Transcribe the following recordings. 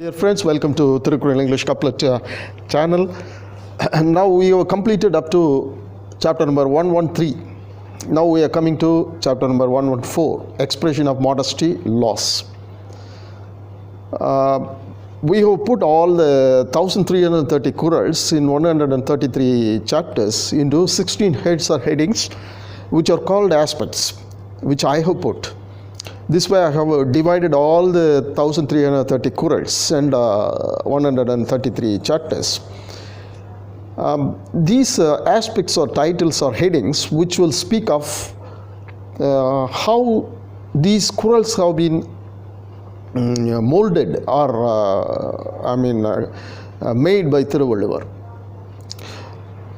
Dear friends, welcome to Thirukkural English Couplet channel. And now we have completed up to chapter number 113. Now we are coming to chapter number 114, expression of modesty loss. We have put all the 1330 Kurals in 133 chapters into 16 heads or headings, which are called aspects, which I have put. This way I have divided all the 1330 Kurals and 133 chapters. These aspects or titles or headings which will speak of how these Kurals have been molded or made by Thiruvalluvar.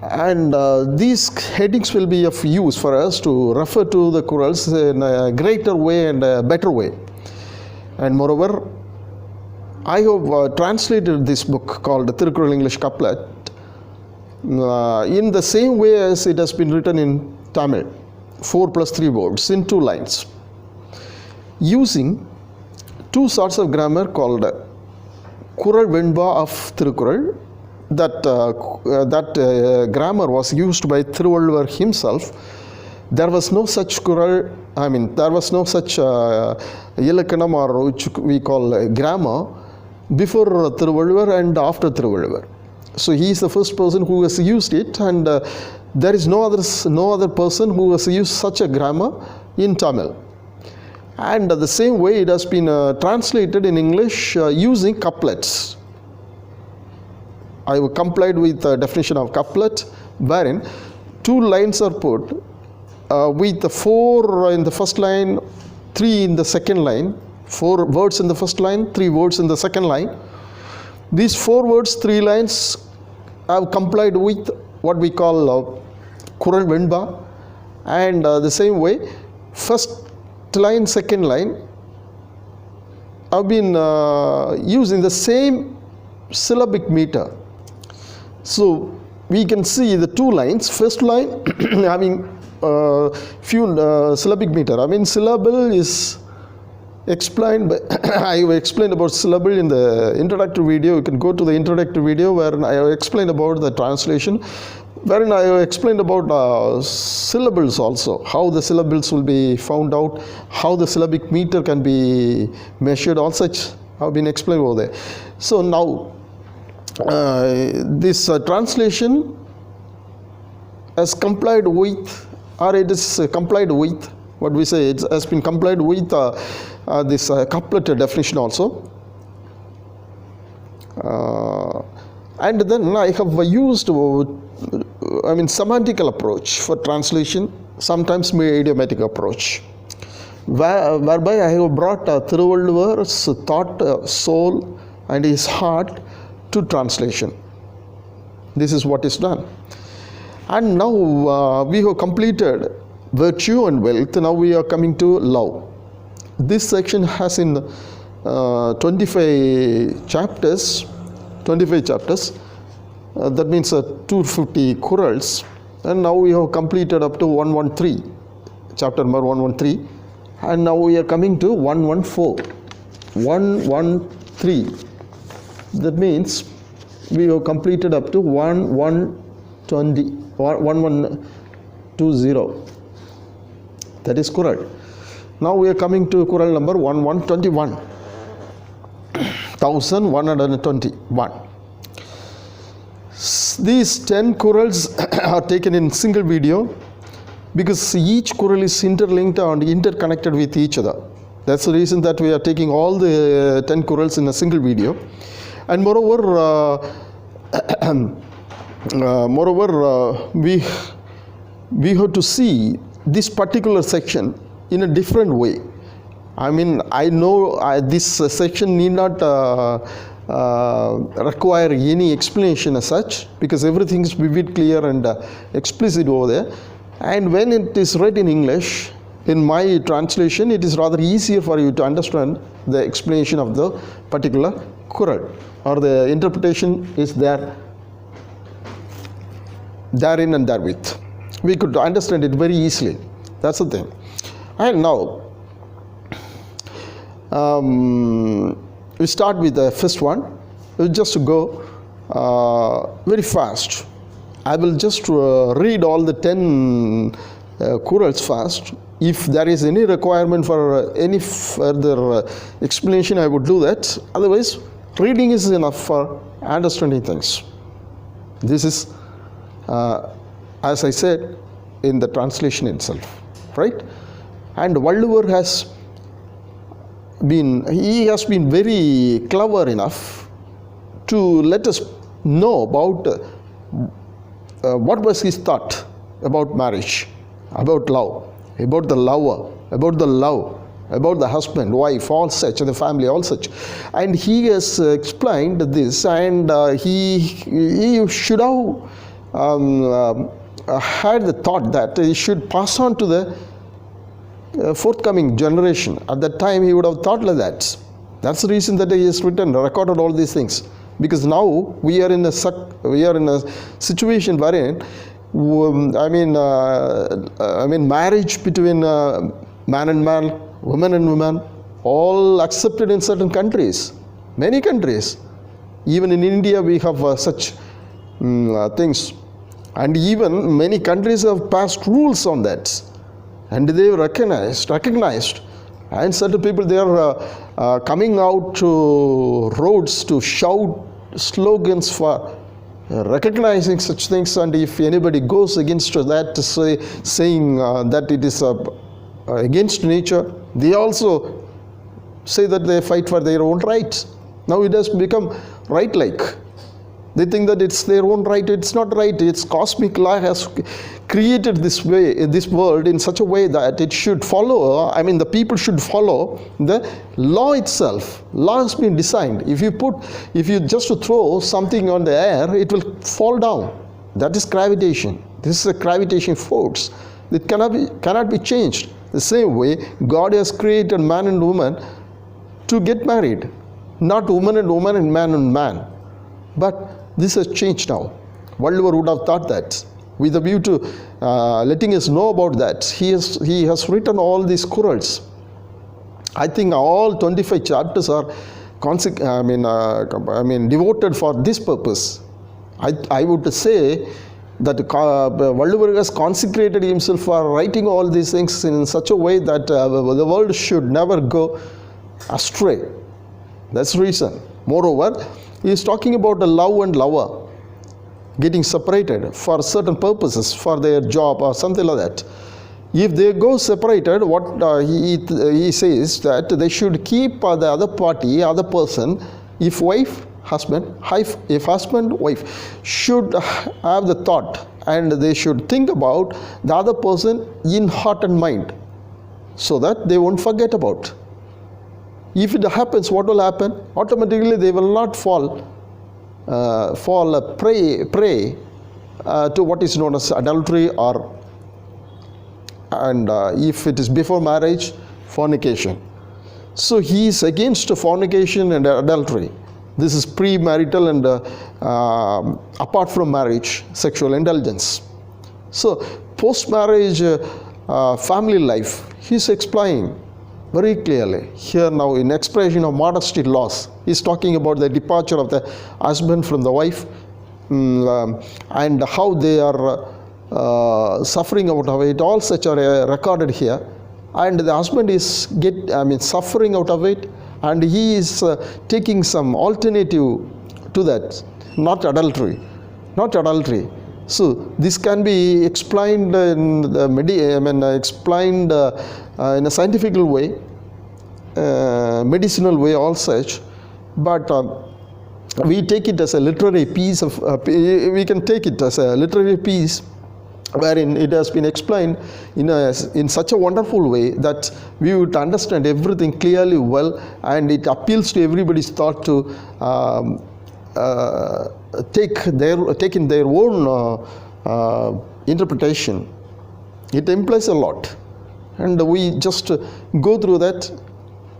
And these headings will be of use for us to refer to the Kurals in a greater way and a better way. And moreover, I have translated this book called Thirukkural English Couplet in the same way as it has been written in Tamil, 4+3 words in 2 lines, using 2 sorts of grammar called Kural Venba of Thirukkural. That grammar was used by Thiruvalluvar himself. There was no such Kural, there was no such Ilakkanam, or which we call grammar, before Thiruvalluvar and after Thiruvalluvar. So he is the first person who has used it, and there is no other person who has used such a grammar in Tamil. And the same way it has been translated in English using couplets. I have complied with the definition of couplet, wherein 2 lines are put with the 4 in the first line, 3 in the second line, 4 words in the first line, 3 words in the second line. These 4 words, 3 lines have complied with what we call Kural Venba, and the same way first line, second line have been used in the same syllabic meter. So we can see the 2 lines. First line having few syllabic meter. Syllable is explained by I have explained about syllable in the introductory video. You can go to the introductory video where I have explained about the translation, wherein I have explained about syllables also, how the syllables will be found out, how the syllabic meter can be measured. All such have been explained over there. So now this translation has complied with, or it is complied with, what we say, it has been complied with this couplet definition also. And then I have used semantical approach for translation, sometimes idiomatic approach, whereby I have brought Thiruvalluvar's thought, soul and his heart to translation. This is what is done. And now we have completed virtue and wealth. Now we are coming to love. This section has in 25 chapters. That means 250 Kurals. And now we have completed up to 113, chapter number 113. And now we are coming to 114. 113. That means we have completed up to 1120. That is Kural. Now we are coming to Kural number 1121. 1121. These 10 Kurals are taken in single video because each Kural is interlinked and interconnected with each other. That's the reason that we are taking all the 10 Kurals in a single video. And moreover, we have to see this particular section in a different way. I know this section need not require any explanation as such, because everything is vivid, clear and explicit over there. And when it is read in English, in my translation, it is rather easier for you to understand the explanation of the particular Kural, or the interpretation is therein and therewith. We could understand it very easily. That's the thing. And now we start with the first one. We just go very fast. I will just read all the 10 quarrels fast. If there is any requirement for any further explanation, I would do that. Otherwise, reading is enough for understanding things. This is, as I said, in the translation itself, right? And Valluvar has been very clever enough to let us know about what was his thought about marriage, about love, about the lover, about the love, about the husband, wife, all such, the family, all such. And he has explained this, and he should have had the thought that he should pass on to the forthcoming generation. At that time, he would have thought like that. That's the reason that he has recorded all these things. Because now we are in a situation wherein, marriage between man and man, woman and woman, all accepted in certain countries, many countries. Even in India, we have such things, and even many countries have passed rules on that, and they recognized, and certain people, they are coming out to roads to shout slogans for recognizing such things. And if anybody goes against that, saying that it is against nature, they also say that they fight for their own rights. Now it has become right-like. They think that it's their own right. It's not right. It's cosmic law has created this way, this world in such a way that it should follow, the people should follow the law itself. Law has been designed. If you just throw something on the air, it will fall down. That is gravitation. This is a gravitation force. It cannot be changed. The same way, God has created man and woman to get married. Not woman and woman and man. But this has changed now. Valluvar would have thought that. With a view to letting us know about that, he has written all these quarrels. I think all 25 chapters are devoted for this purpose. I would say that Valluvar has consecrated himself for writing all these things in such a way that the world should never go astray. That's the reason. Moreover, he is talking about the love and lover getting separated for certain purposes, for their job or something like that. If they go separated, what he says that they should keep the other party, other person, if wife, husband, if husband, wife, should have the thought, and they should think about the other person in heart and mind, so that they won't forget about. If it happens, what will happen? Automatically they will not fall prey to what is known as adultery, and if it is before marriage, fornication. So he is against fornication and adultery. This is premarital and apart from marriage, sexual indulgence. So post-marriage family life, he is explaining very clearly here now in expression of modesty laws. He is talking about the departure of the husband from the wife, and how they are suffering out of it. All such are recorded here, and the husband is suffering out of it, and he is taking some alternative to that, not adultery. So this can be explained in the explained in a scientific way, medicinal way, all such. But we take it as a literary piece of. We can take it as a literary piece, wherein it has been explained in such a wonderful way that we would understand everything clearly well, and it appeals to everybody's thought to take in their own interpretation. It implies a lot, and we just go through that.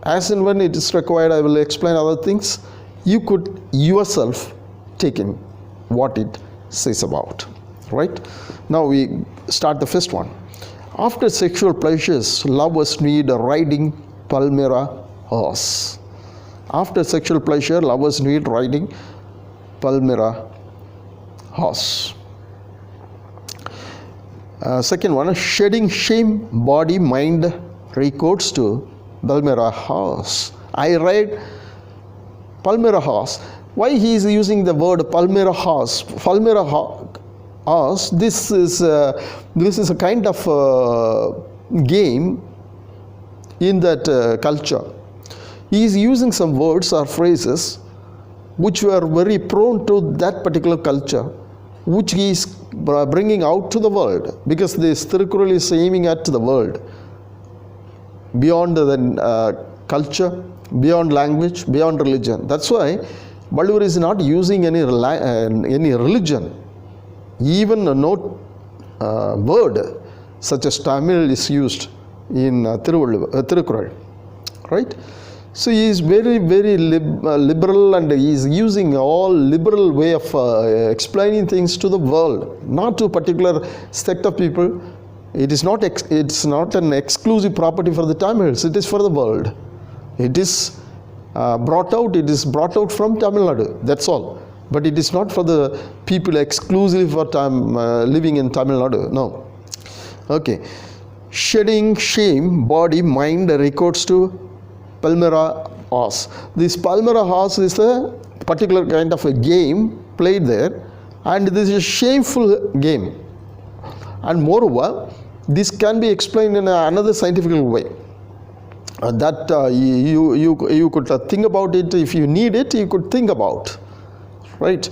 As and when it is required, I will explain other things. You could yourself take in what it says about. Right? Now we start the first one. After sexual pleasures, lovers need a riding Palmyra horse. After sexual pleasure, lovers meet riding Palmyra horse. Second one, shedding shame, body, mind, recourse to Palmyra horse. I ride Palmyra horse. Why he is using the word Palmyra horse? Palmyra horse. This is a kind of game in that culture. He is using some words or phrases which were very prone to that particular culture, which he is bringing out to the world, because this Tirukkural is aiming at the world, beyond the culture, beyond language, beyond religion. That's why Balur is not using any religion. Even no word such as Tamil is used in Tirukkural, right? So he is very, very liberal, and he is using all liberal way of explaining things to the world, not to a particular sect of people. It's not an exclusive property for the Tamils. It is for the world. It is brought out from Tamil Nadu. That's all. But it is not for the people exclusively for living in Tamil Nadu. No. Okay. Shedding shame, body, mind, recourse to Palmyra horse. This Palmyra horse is a particular kind of a game played there, and this is a shameful game. And moreover, this can be explained in another scientific way. That you could think about it. If you need it, you could think about. Right?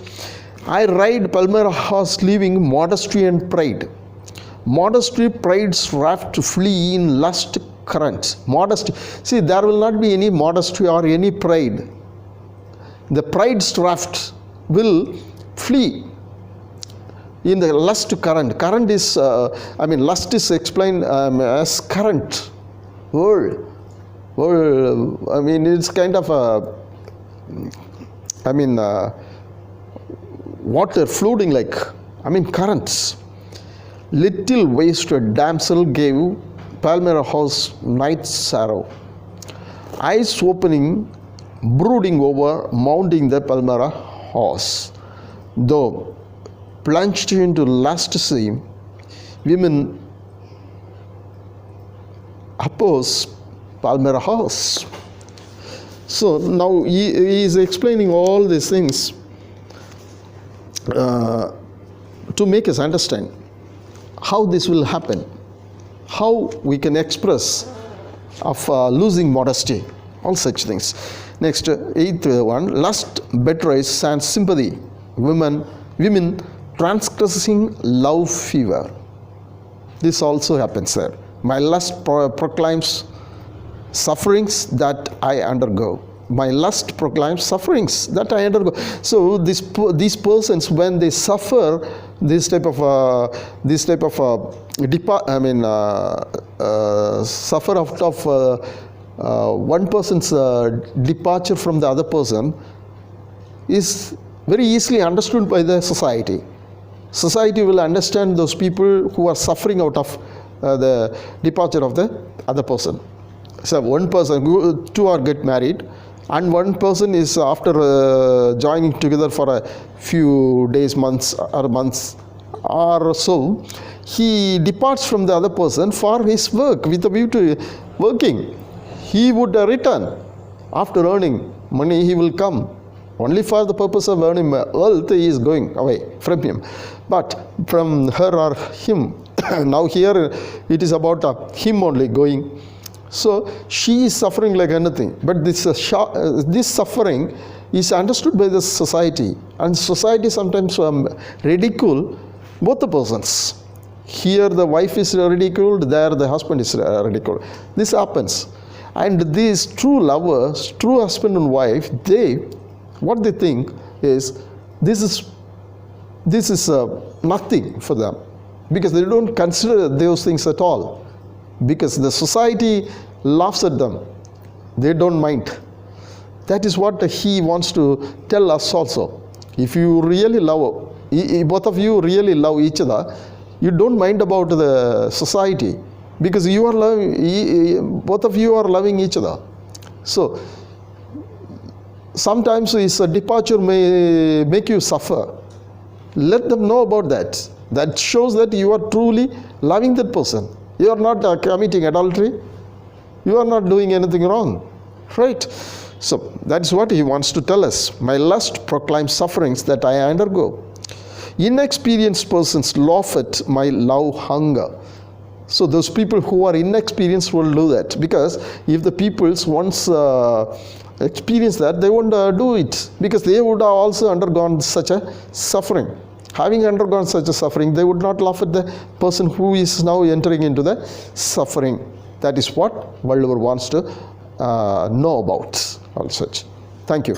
I ride Palmyra horse, leaving modesty and pride. Modesty, pride's raft to flee in lust currents. Modesty. See, there will not be any modesty or any pride. The pride's raft will flee in the lust current. Current is, lust is explained as current. World. It's kind of water floating like, currents. Little wasted damsel gave Palmyra horse night's sorrow. Eyes opening, brooding over, mounting the Palmyra horse. Though plunged into lust sea, women oppose Palmyra horse. So now he is explaining all these things to make us understand how this will happen, how we can express of losing modesty, all such things. Next, eighth one, lust betrays and sympathy. Women transgressing love fever. This also happens there. My lust proclaims sufferings that I undergo. My lust proclaims sufferings that I undergo. So these persons, when they suffer this type of suffer out of one person's departure from the other person, is very easily understood by the society. Society will understand those people who are suffering out of the departure of the other person. So one person, two are get married, and one person is after joining together for a few days, months or so, he departs from the other person for his work with a view to working. He would return after earning money. He will come only for the purpose of earning wealth. He is going away from him, but from her or him. Now here it is about him only going. So she is suffering like anything, but this suffering is understood by the society, and society sometimes ridicule both the persons. Here the wife is ridiculed, there the husband is ridiculed. This happens, and these true lovers, true husband and wife, what they think is this is nothing for them, because they don't consider those things at all. Because the society laughs at them, they don't mind. That is what he wants to tell us also. If you really love, both of you really love each other, you don't mind about the society, because you are loving, both of you are loving each other. So sometimes his departure may make you suffer. Let them know about that. That shows that you are truly loving that person. You are not committing adultery. You are not doing anything wrong. Right? So that's what he wants to tell us. My lust proclaims sufferings that I undergo. Inexperienced persons laugh at my love hunger. So those people who are inexperienced will do that, because if the peoples once experience that, they won't do it, because they would have also undergone such a suffering. Having undergone such a suffering, they would not laugh at the person who is now entering into the suffering. That is what world over wants to know about all such. Thank you.